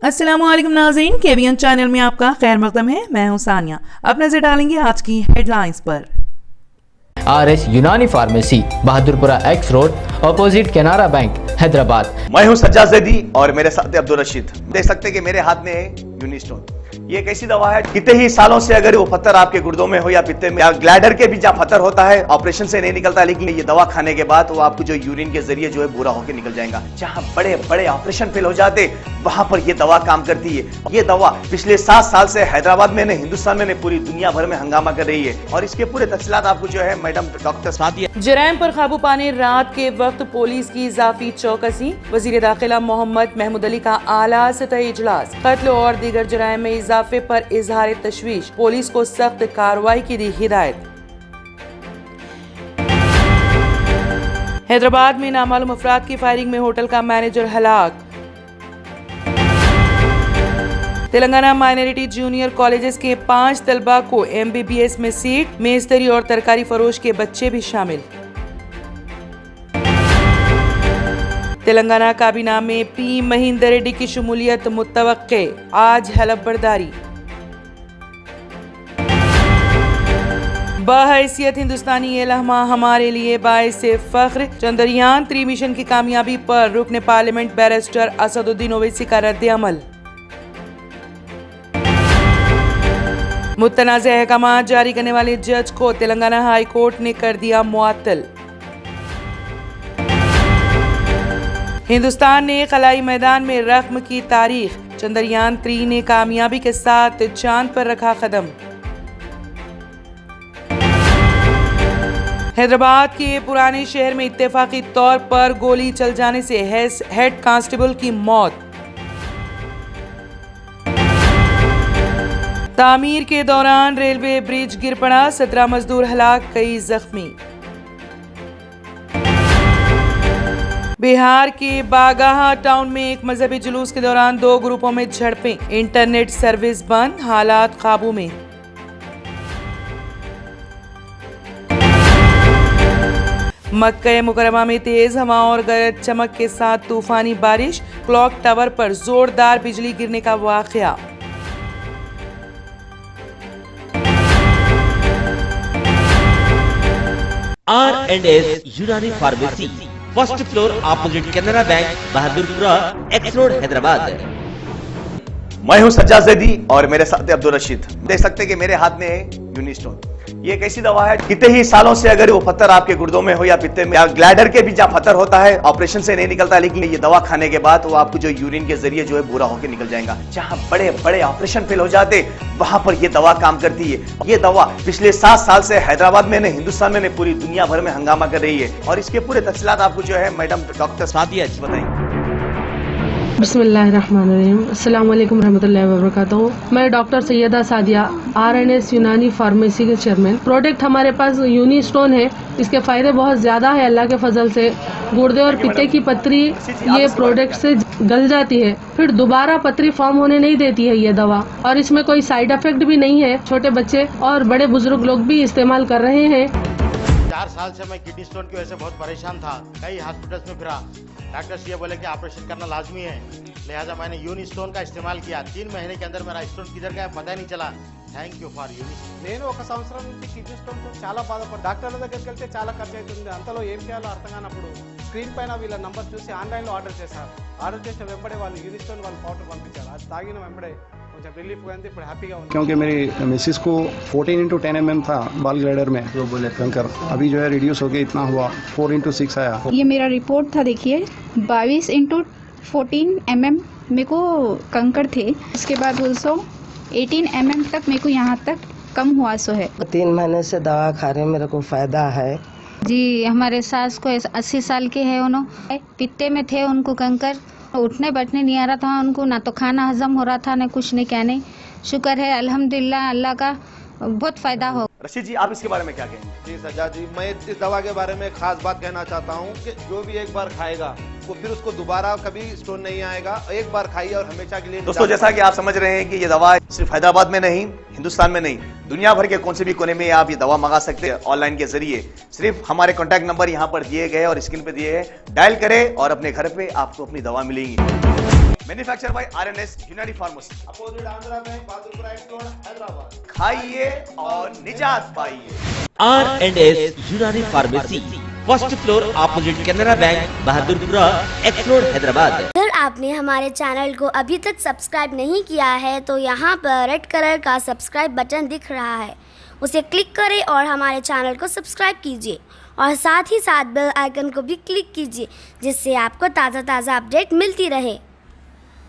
अस्सलामुअलैकुम नाज़रीन, KBN channel में आपका खैर मक़दम है। मैं हूं सानिया। अब नजर डालेंगे आज की हेडलाइंस पर। RS यूनानी pharmacy, Bahadurpura x road, opposite Canara bank, Hyderabad. मैं हूं सज्जाद ज़ैदी और मेरे साथ है अब्दुल रशीद। देख सकते हैं कि मेरे हाथ में है यूनिस्टोन। ये एक ऐसी दवा है, कितने ही सालों से अगर वो पत्थर आपके गुर्दों में हो या पित्ते में या ग्लैडर के भी जहाँ पत्थर होता है, ऑपरेशन से नहीं निकलता, लेकिन ये दवा खाने के बाद वो आपको जो यूरिन के जरिए जो है बुरा होकर निकल जाएगा। जहाँ बड़े बड़े ऑपरेशन फेल हो जाते वहां पर ये दवा काम करती है। ये दवा पिछले 7 साल से हैदराबाद में नहीं, हिंदुस्तान में नहीं, पूरी दुनिया भर में हंगामा कर रही है और इसके पूरे तफसीलात आपको जो है मैडम डॉक्टर सादिया। जराइम पर काबू पाने रात के वक्त पुलिस की इजाफी चौकसी। वजीर दाखिला मोहम्मद महमूद अली का आला सतही इजलास। कत्ल और दीगर जराइम में इजाफे पर इजहार तशवीश, पुलिस को सख्त कार्रवाई की दी हिदायत। हैदराबाद में नामालूम अफराद की फायरिंग में होटल का मैनेजर हलाक। तेलंगाना माइनॉरिटी जूनियर कॉलेजेस के 5 तलबा को MBBS में सीट, मेजदरी और तरकारी फरोश के बच्चे भी शामिल। तेलंगाना काबीना में P महेंदर रेड्डी की शमूलियत मुतवक्के, आज हलफ बर्दारी। बहैसियत हिंदुस्तानी ये लम्हा हमारे लिए बाइस फख्र। चंद्रयान 3 मिशन की कामयाबी पर रुकन पार्लियामेंट बैरिस्टर असदुद्दीन ओवैसी का रद्द अमल। मुतनाज़ अहकामात जारी करने वाले जज को तेलंगाना हाई कोर्ट ने कर दिया मुअत्तल। हिंदुस्तान ने खलाई मैदान में रकम की तारीख। चंद्रयान 3 ने कामयाबी के साथ चांद पर रखा कदम। हैदराबाद के पुराने शहर में इत्तेफाकी तौर पर गोली चल जाने से हेड कांस्टेबल की मौत। तामीर के दौरान रेलवे ब्रिज गिर पड़ा, 17 मजदूर हलाक, कई जख्मी। बिहार के बागाहा टाउन में एक मजहबी जुलूस के दौरान 2 ग्रुपों में झड़पें, इंटरनेट सर्विस बंद, हालात काबू में। मक्का मुकरमा में तेज हवा और गरज चमक के साथ तूफानी बारिश, क्लॉक टावर पर जोरदार बिजली गिरने का वाकया। R&S यूनानी pharmacy, first floor opposite Canara bank, Bahadurpura x road, Hyderabad. मैं हूं सज्जाद ज़ैदी और मेरे साथ है अब्दुल रशीद। देख सकते हैं कि मेरे हाथ में है यूनिस्टोन। ये एक ऐसी दवा है, कितने ही सालों से अगर वो पत्थर आपके गुर्दों में हो या पित्ते में या ग्लैडर के भी जहाँ पत्थर होता है, ऑपरेशन से नहीं निकलता, लेकिन ये दवा खाने के बाद वो आपको जो यूरिन के जरिए जो है बुरा होकर निकल जाएगा। जहाँ बड़े बड़े ऑपरेशन फेल हो जाते वहां पर ये दवा काम करती है। ये दवा पिछले 7 साल से हैदराबाद में नहीं, हिंदुस्तान में नहीं, पूरी दुनिया भर में हंगामा कर रही है और इसके पूरे तफसीलात आपको जो है मैडम डॉक्टर सादिया बताएंगे। बिस्मिल्लाहिर्रहमानिर्रहीम, अस्सलाम वालेकुम रहमतुल्लाहि व बरकातहू। मैं डॉक्टर सैयदा सादिया, RNS यूनानी फार्मेसी के चेयरमैन। प्रोडक्ट हमारे पास यूनिस्टोन है। इसके फायदे बहुत ज्यादा है अल्लाह के फजल से। गुर्दे और पित्ते की पथरी ये प्रोडक्ट से गल जाती है, फिर दोबारा पथरी फॉर्म होने नहीं देती है ये दवा, और इसमें कोई साइड इफेक्ट भी नहीं है। छोटे बच्चे और बड़े बुजुर्ग लोग भी इस्तेमाल कर रहे हैं। 4 साल से मैं किडनी स्टोन की वजह से बहुत परेशान था। कई हॉस्पिटल्स में फिरा, डॉक्टर्स ये बोले कि ऑपरेशन करना लाजमी है, लिहाजा मैंने यूनिस्टोन का इस्तेमाल किया। 3 महीने के अंदर मेरा स्टोन किधर गया पता ही नहीं चला। Thank you for Unistone. నేను 1 సంవత్సరం నుంచి కిడ్నీ స్టోన్తో చాలా బాధపడ్డా. డాక్టర్ల దగ్గరికి వెళ్తే చాలా ఖర్చు అవుతుంది. అంతలో ఏం చేయాలో అర్థం కానప్పుడు స్క్రీన్ పైన వీళ్ళ నంబర్ చూసి ఆన్లైన్లో ఆర్డర్ చేశారు. ఆర్డర్ చేసిన వెంబడే వాళ్ళు యూనిస్టోన్ వాళ్ళు పౌడర్ పంపించారు. అది తాగిన వెంబడే కొంచెం రిలీఫ్ అయింది. ఇప్పుడు హ్యాపీగా ఉంది. क्योंकि मेरी मिसिस को 14x10 mm था बाल ग्लैडर में, तो बोले कंकर अभी जो है रिड्यूस हो गया, इतना हुआ 4x6 आया। ये मेरा रिपोर्ट था, देखिए 22x14 mm मेरे को कंकर थे। उसके बाद 18 mm तक मेरे को यहाँ तक कम हुआ सो है। 3 महीने से दवा खा रहे, मेरे को फायदा है जी। हमारे सास को 80 साल के है, उन्होंने पित्ते में थे, उनको कंकर, उठने बैठने नहीं आ रहा था उनको, ना तो खाना हजम हो रहा था, ना कुछ नहीं कहने। शुक्र है अल्हम्दुलिल्लाह, अल्लाह का बहुत फायदा हो। रशीद जी, आप इसके बारे में क्या कहेंगे? जी सज्जाद जी, मैं इस दवा के बारे में खास बात कहना चाहता हूँ कि जो भी एक बार खाएगा वो फिर उसको दोबारा कभी स्टोन नहीं आएगा। एक बार खाइए और हमेशा के लिए। दोस्तों, जैसा कि आप समझ रहे हैं कि ये दवा सिर्फ हैदराबाद में नहीं, हिंदुस्तान में नहीं, दुनिया भर के कौन से भी कोने में आप ये दवा मंगा सकते हैं ऑनलाइन के जरिए। सिर्फ हमारे कॉन्टैक्ट नंबर यहाँ पर दिए गए और स्क्रीन पे दिए हैं, डायल करें और अपने घर पे आपको अपनी दवा मिलेगी। मैन्युफैक्चर बाय RNS यूनानी pharmacy, opposite Andhra bank, Bahadurpura x road, Hyderabad. खाइए और निजात पाइए। R&S यूनानी pharmacy, first floor opposite Canara bank, Bahadurpura x road, Hyderabad. अगर आपने हमारे चैनल को अभी तक सब्सक्राइब नहीं किया है तो यहाँ पर रेड कलर का सब्सक्राइब बटन दिख रहा है, उसे क्लिक करें और हमारे चैनल को सब्सक्राइब कीजिए और साथ ही साथ बेल आइकन को भी क्लिक कीजिए, जिससे आपको ताज़ा अपडेट मिलती रहे।